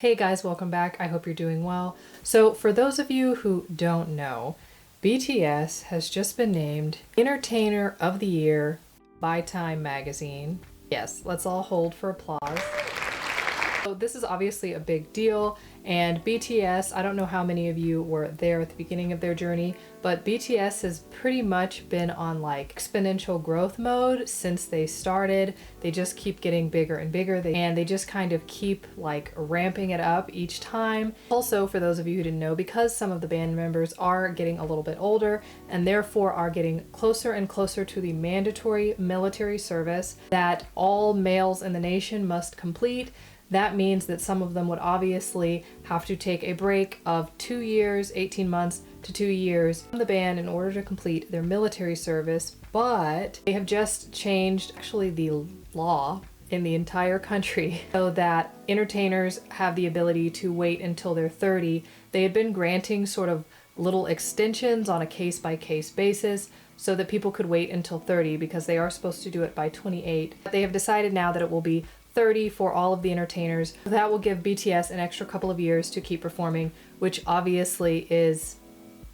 Hey guys, welcome back. I hope you're doing well. So for those of you who don't know, BTS has just been named Entertainer of the Year by Time Magazine. Yes, let's all hold for applause. So this is obviously a big deal, and BTS, I don't know how many of you were there at the beginning of their journey, but BTS has pretty much been on like exponential growth mode since they started. They just keep getting bigger and bigger, and they just kind of keep like ramping it up each time. Also, for those of you who didn't know, because some of the band members are getting a little bit older and therefore are getting closer and closer to the mandatory military service that all males in the nation must complete, that means that some of them would obviously have to take a break of 2 years, 18 months to 2 years from the band in order to complete their military service. But they have just changed actually the law in the entire country so that entertainers have the ability to wait until they're 30. They had been granting sort of little extensions on a case-by-case basis so that people could wait until 30 because they are supposed to do it by 28. But they have decided now that it will be 30 for all of the entertainers. That will give BTS an extra couple of years to keep performing, which obviously is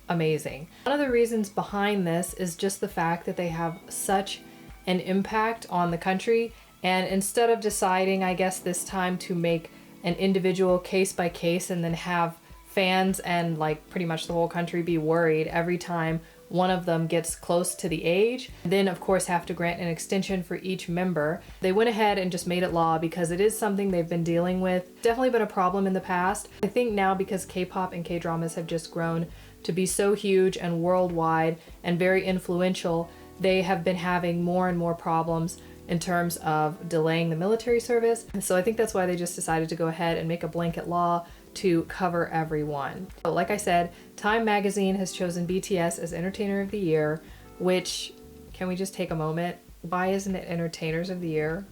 amazing. One of the reasons behind this is just the fact that they have such an impact on the country, and instead of deciding, I guess this time, to make an individual case by case and then have fans and like pretty much the whole country be worried every time one of them gets close to the age, then of course have to grant an extension for each member. They went ahead and just made it law because it is something they've been dealing with. Definitely been a problem in the past. I think now because K-pop and K-dramas have just grown to be so huge and worldwide and very influential, they have been having more and more problems in terms of delaying the military service. So I think that's why they just decided to go ahead and make a blanket law to cover everyone. So like I said, Time Magazine has chosen BTS as Entertainer of the Year, which, can we just take a moment? Why isn't it Entertainers of the Year?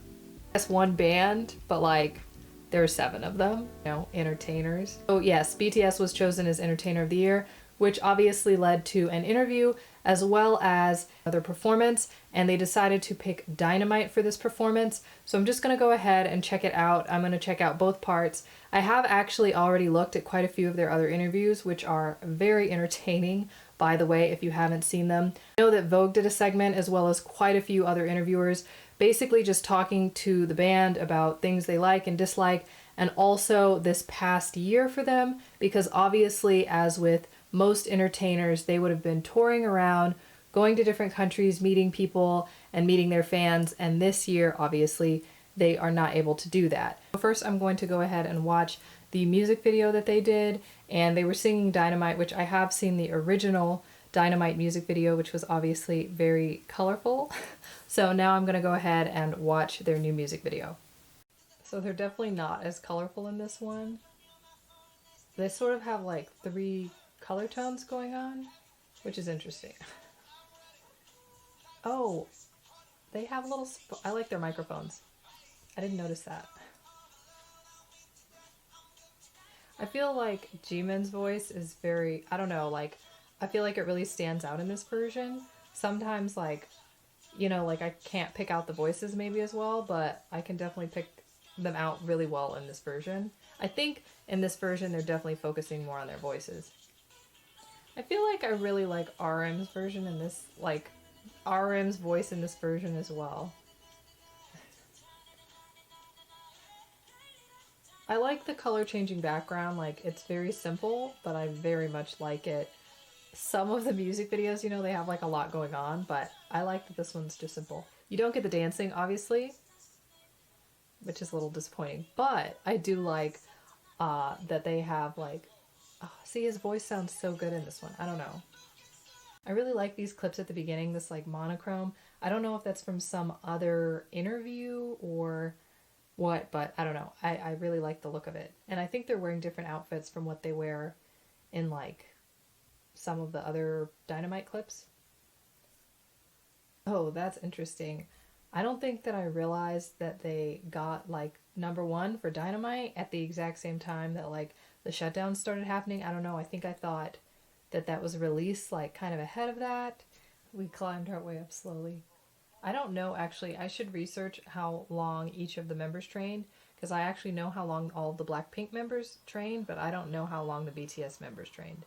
That's one band, but like there are 7 of them, entertainers. So yes, BTS was chosen as Entertainer of the Year, which obviously led to an interview as well as their performance, and they decided to pick Dynamite for this performance. So I'm just gonna go ahead and check it out. I'm gonna check out both parts. I have actually already looked at quite a few of their other interviews, which are very entertaining, by the way, if you haven't seen them. I know that Vogue did a segment as well as quite a few other interviewers, basically just talking to the band about things they like and dislike, and also this past year for them, because obviously, as with most entertainers, they would have been touring around, going to different countries, meeting people and meeting their fans, and this year obviously they are not able to do that. First, I'm going to go ahead and watch the music video that they did, and they were singing Dynamite, which I have seen the original Dynamite music video, which was obviously very colorful. So now I'm going to go ahead and watch their new music video. So they're definitely not as colorful in this one. They sort of have like 3 color tones going on, which is interesting. Oh, they have little I like their microphones. I didn't notice that. I feel like Jimin's voice is very, I don't know, like I feel like it really stands out in this version. Sometimes like, like I can't pick out the voices maybe as well, but I can definitely pick them out really well in this version. I think in this version they're definitely focusing more on their voices. I feel like I really like RM's version in this, like RM's voice in this version as well. I like the color changing background, like it's very simple, but I very much like it. Some of the music videos, they have like a lot going on, but I like that this one's just simple. You don't get the dancing, obviously, which is a little disappointing, but I do like that they have like, oh, see, his voice sounds so good in this one. I don't know. I really like these clips at the beginning, this like monochrome. I don't know if that's from some other interview or what, but I don't know. I really like the look of it. And I think they're wearing different outfits from what they wear in like some of the other Dynamite clips. Oh, that's interesting. I don't think that I realized that they got like #1 for Dynamite at the exact same time that like the shutdown started happening. I don't know. I think I thought that that was released like kind of ahead of that. We climbed our way up slowly. I don't know, actually. I should research how long each of the members trained, because I actually know how long all of the Blackpink members trained, but I don't know how long the BTS members trained.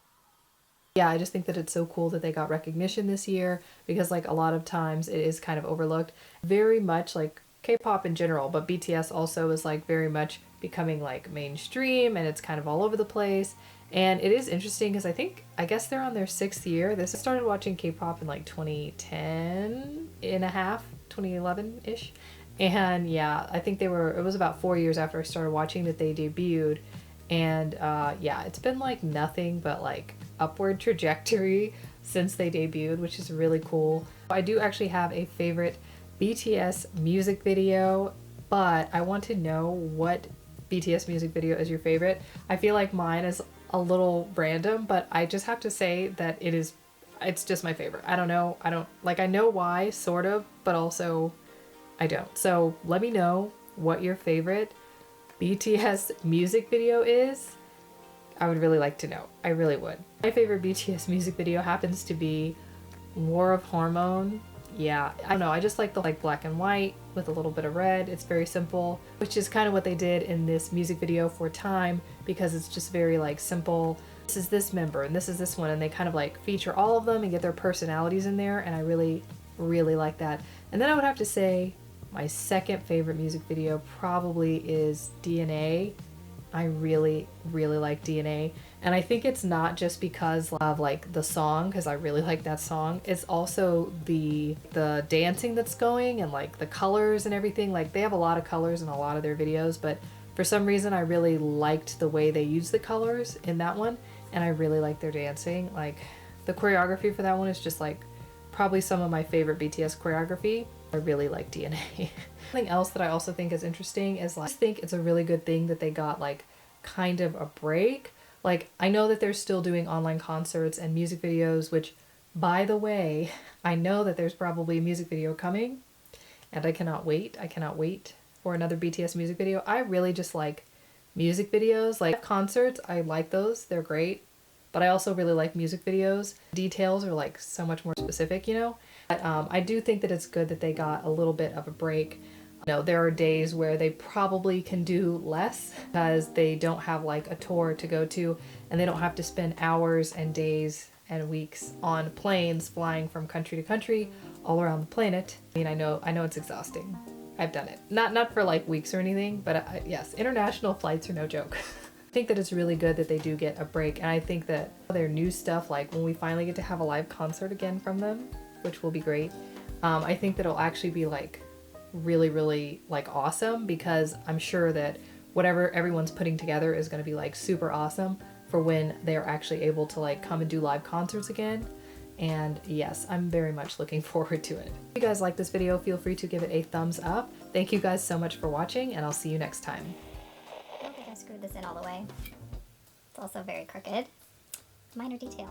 Yeah, I just think that it's so cool that they got recognition this year, because like a lot of times it is kind of overlooked. Very much like K-pop in general, but BTS also is like very much becoming like mainstream, and it's kind of all over the place. And it is interesting because I guess they're on their 6th year. I started watching K-pop in like 2010 and a half, 2011-ish. And yeah, I think it was about 4 years after I started watching that they debuted. And yeah, it's been like nothing but like upward trajectory since they debuted, which is really cool. I do actually have a favorite BTS music video, but I want to know what BTS music video is your favorite. I feel like mine is a little random, but I just have to say that it's just my favorite. I don't know. I know why, sort of, but also I don't. So let me know what your favorite BTS music video is. I would really like to know. I really would. My favorite BTS music video happens to be War of Hormone. Yeah, I don't know. I just like the black and white with a little bit of red. It's very simple, which is kind of what they did in this music video for Time, because it's just very like simple. This is this member and this is this one, and they kind of like feature all of them and get their personalities in there, and I really, really like that. And then I would have to say my second favorite music video probably is DNA. I really, really like DNA. And I think it's not just because of like the song, because I really like that song. It's also the dancing that's going, and like the colors and everything. Like they have a lot of colors in a lot of their videos, but for some reason I really liked the way they used the colors in that one, and I really like their dancing. Like the choreography for that one is just like probably some of my favorite BTS choreography. I really like DNA. Something else that I also think is interesting is like, I think it's a really good thing that they got like kind of a break. Like I know that they're still doing online concerts and music videos, which by the way, I know that there's probably a music video coming, and I cannot wait. I cannot wait for another BTS music video. I really just like music videos. Like concerts, I like those. They're great. But I also really like music videos. Details are like so much more specific, you know? But I do think that it's good that they got a little bit of a break. You know, there are days where they probably can do less because they don't have like a tour to go to, and they don't have to spend hours and days and weeks on planes flying from country to country all around the planet. I mean, I know it's exhausting. I've done it. Not for like weeks or anything, but yes, international flights are no joke. I think that it's really good that they do get a break, and I think that their new stuff, like when we finally get to have a live concert again from them, which will be great, I think that it'll actually be like really, really like awesome, because I'm sure that whatever everyone's putting together is going to be like super awesome for when they're actually able to like come and do live concerts again. And yes, I'm very much looking forward to it. If you guys like this video, feel free to give it a thumbs up. Thank you guys so much for watching, and I'll see you next time. I don't think I screwed this in all the way. It's also very crooked. Minor detail.